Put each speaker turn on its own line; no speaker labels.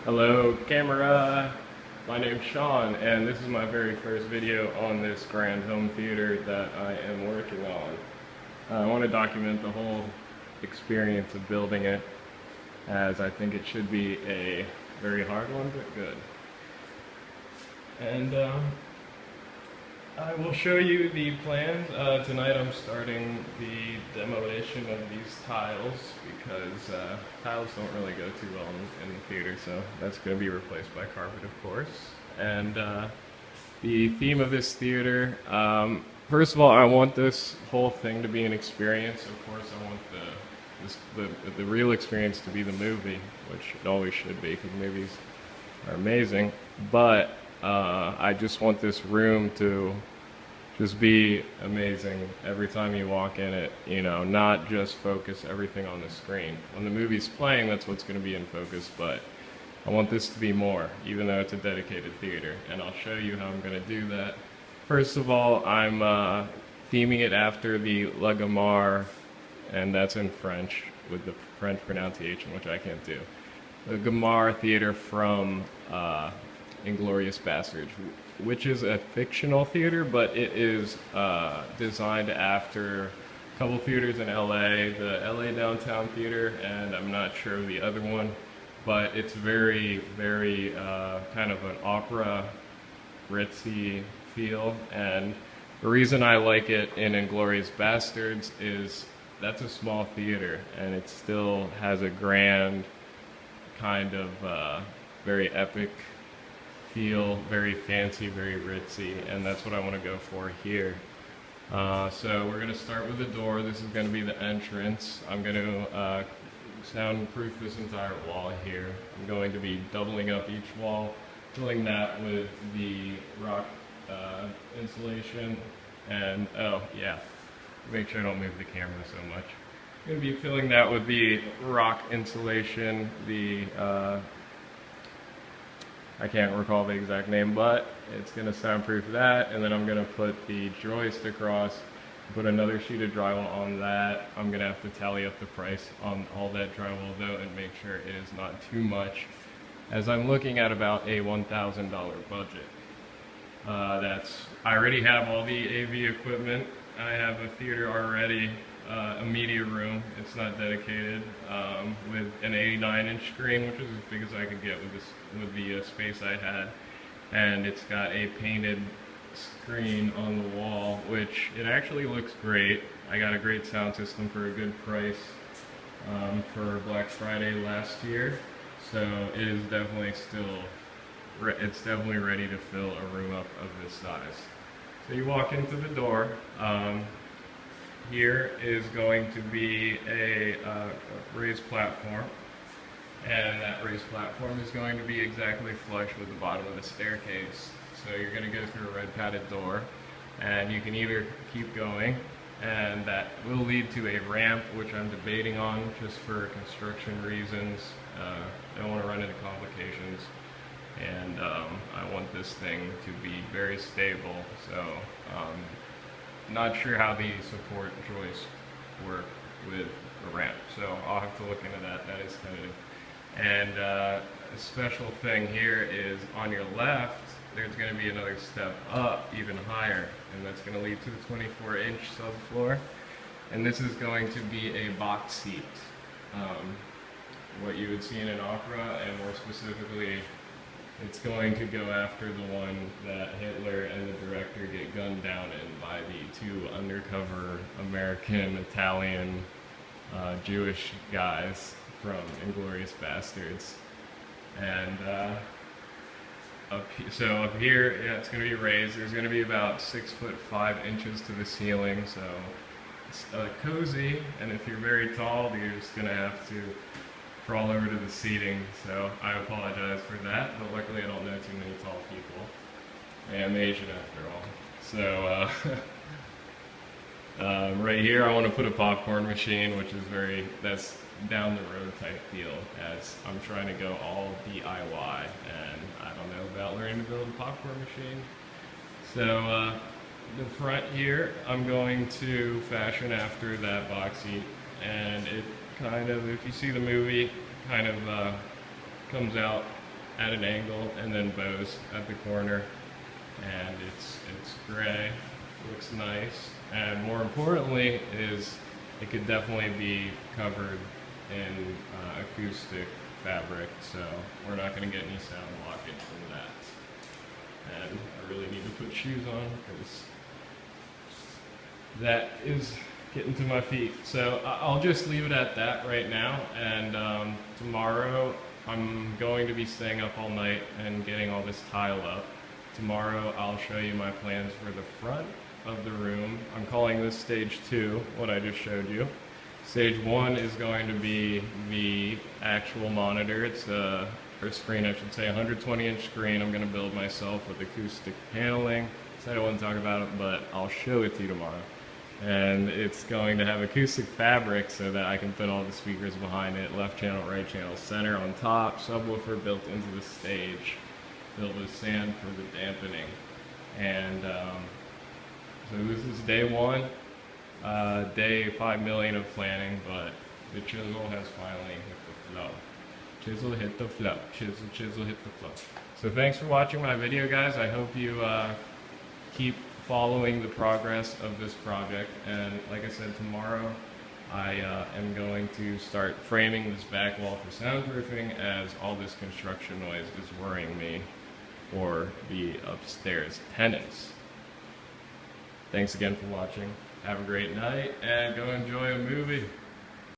Hello camera, my name's Sean and this is my very first video on this grand home theater that I am working on. I want to document the whole experience of building it, as I think it should be a very hard one, but good. And I will show you the plans. Tonight I'm starting the demolition of these tiles because tiles don't really go too well in the theater, so that's going to be replaced by carpet, of course. And the theme of this theater, first of all, I want this whole thing to be an experience. Of course, I want the real experience to be the movie, which it always should be because movies are amazing. But I just want this room to just be amazing every time you walk in it, you know, not just focus everything on the screen. When the movie's playing, that's what's going to be in focus, but I want this to be more, even though it's a dedicated theater, and I'll show you how I'm going to do that. First of all, I'm theming it after the Gamaar, and that's in French, with the French pronunciation, which I can't do. The Gamaar theater from Inglourious Basterds, which is a fictional theater, but it is designed after a couple theaters in LA, the LA Downtown Theater, and I'm not sure of the other one, but it's very, very kind of an opera, ritzy feel, and the reason I like it in Inglourious Basterds is that's a small theater, and it still has a grand, kind of very epic feel, very fancy, very ritzy, and that's what I want to go for here. So we're going to start with the door. This is going to be the entrance. I'm going to soundproof this entire wall here. I'm going to be doubling up each wall, filling that with the rock insulation, and oh yeah, make sure I don't move the camera so much. I'm going to be filling that with the rock insulation, the I can't recall the exact name, but it's going to soundproof that, and then I'm going to put the joist across, put another sheet of drywall on that. I'm going to have to tally up the price on all that drywall though and make sure it is not too much, as I'm looking at about a $1,000 budget. I already have all the AV equipment. I have a theater already, a media room. It's not dedicated, with an 89-inch screen, which is as big as I could get with the space I had. And it's got a painted screen on the wall, which it actually looks great. I got a great sound system for a good price for Black Friday last year, so it is definitely it's definitely ready to fill a room up of this size. So you walk into the door. Here is going to be a raised platform, and that raised platform is going to be exactly flush with the bottom of the staircase. So you're going to go through a red padded door, and you can either keep going, and that will lead to a ramp, which I'm debating on just for construction reasons. I don't want to run into complications, and I want this thing to be very stable, so not sure how the support joists work with the ramp, so I'll have to look into that. That is tentative. And a special thing here is on your left, there's going to be another step up even higher, and that's going to lead to the 24-inch subfloor. And this is going to be a box seat, what you would see in an opera, and more specifically, it's going to go after the one that Hitler and the director get gunned down in by the two undercover American, Italian, Jewish guys from Inglourious Basterds. And so up here, yeah, it's going to be raised. There's going to be about 6'5" to the ceiling, so it's cozy. And if you're very tall, you're just going to have to crawl over to the seating, so I apologize for that, but luckily I don't know too many tall people. I am Asian after all. So right here I want to put a popcorn machine, which is that's down the road type deal, as I'm trying to go all DIY, and I don't know about learning to build a popcorn machine. So the front here I'm going to fashion after that box seat, and it kind of, if you see the movie, kind of comes out at an angle and then bows at the corner. And it's gray, looks nice, and more importantly is it could definitely be covered in acoustic fabric, so we're not going to get any sound blocking from that. And I really need to put shoes on because that is getting to my feet. So I'll just leave it at that right now, and tomorrow I'm going to be staying up all night and getting all this tile up. Tomorrow I'll show you my plans for the front of the room. I'm calling this stage 2, what I just showed you. Stage 1 is going to be the actual monitor. It's or screen, I should say, 120-inch screen I'm going to build myself with acoustic paneling. So I don't want to talk about it, but I'll show it to you tomorrow. And it's going to have acoustic fabric so that I can put all the speakers behind it, left channel, right channel, center on top, subwoofer built into the stage, filled with sand for the dampening. And so this is day 1. Day 5 million of planning, but the chisel has finally hit the flow. Chisel hit the flow. Chisel hit the flow. So thanks for watching my video, guys. I hope you keep following the progress of this project. And like I said, tomorrow I am going to start framing this back wall for soundproofing, as all this construction noise is worrying me for the upstairs tenants. Thanks again for watching. Have a great night and go enjoy a movie.